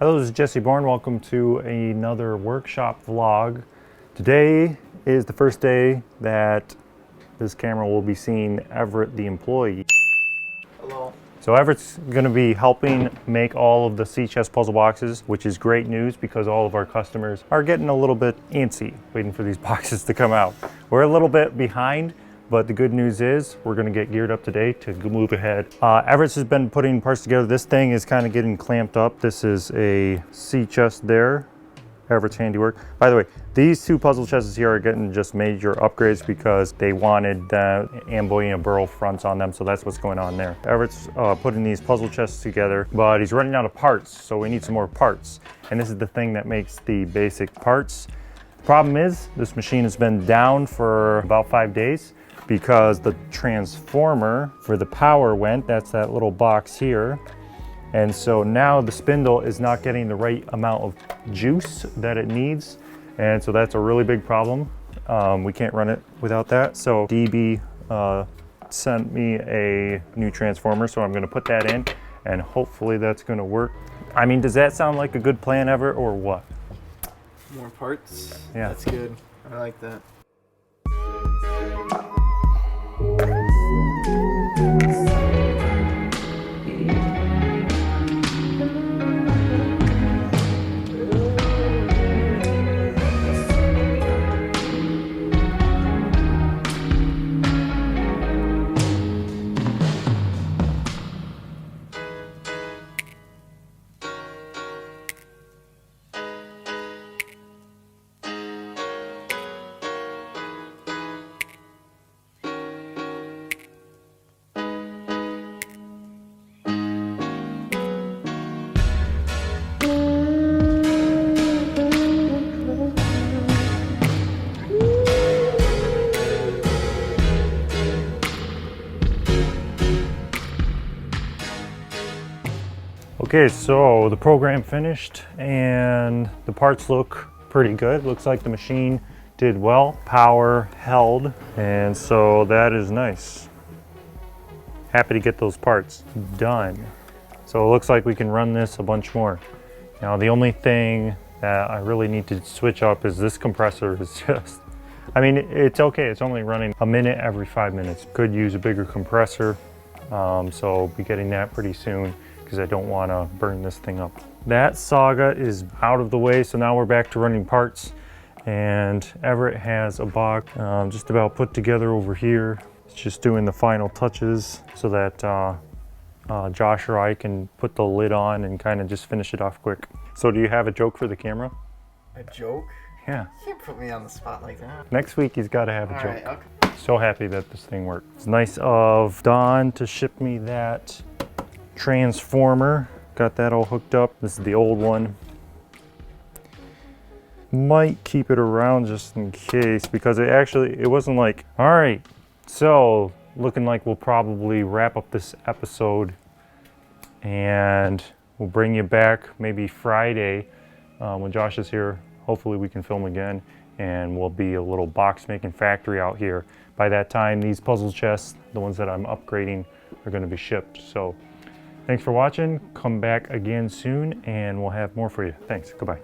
Hello, this is Jesse Bourne. Welcome to another workshop vlog. Today is the first day that this camera will be seeing Everett, the employee. Hello. So Everett's going to be helping make all of the sea chest puzzle boxes, which is great news because all of our customers are getting a little bit antsy waiting for these boxes to come out. We're a little bit behind, but the good news is we're going to get geared up today to move ahead. Everett's has been putting parts together. This thing is kind of getting clamped up. This is a sea chest there. Everett's handiwork. By the way, these two puzzle chests here are getting just major upgrades because they wanted Amboy burl fronts on them, so that's what's going on there. Everett's putting these puzzle chests together, but he's running out of parts, so we need some more parts. And this is the thing that makes the basic parts. The problem is, this machine has been down for about 5 days because the transformer for the power went. That's that little box here. And so now the spindle is not getting the right amount of juice that it needs. And so that's a really big problem. We can't run it without that. So DB sent me a new transformer, so I'm gonna put that in and hopefully that's gonna work. I mean, does that sound like a good plan ever or what? More parts? Yeah. That's good. I like that. Okay, so the program finished and the parts look pretty good. Looks like the machine did well. Power held, and so that is nice. Happy to get those parts done. So it looks like we can run this a bunch more. Now the only thing that I really need to switch up is this compressor is just, I mean, it's okay. It's only running a minute every 5 minutes. Could use a bigger compressor. So I'll be getting that pretty soon, because I don't want to burn this thing up. That saga is out of the way, so now we're back to running parts. And Everett has a box just about put together over here. It's just doing the final touches so that Josh or I can put the lid on and kind of just finish it off quick. So do you have a joke for the camera? A joke? Yeah. You can't put me on the spot like that. Next week he's got to have a joke. Alright, okay. So happy that this thing worked. It's nice of Don to ship me that transformer. Got that all hooked up. This is the old one. Might keep it around just in case, because it wasn't like, all right, so looking like we'll probably wrap up this episode and we'll bring you back maybe Friday when Josh is here. Hopefully we can film again and we'll be a little box making factory out here. By that time, these puzzle chests, the ones that I'm upgrading, are going to be shipped. So thanks for watching. Come back again soon and we'll have more for you. Thanks. Goodbye.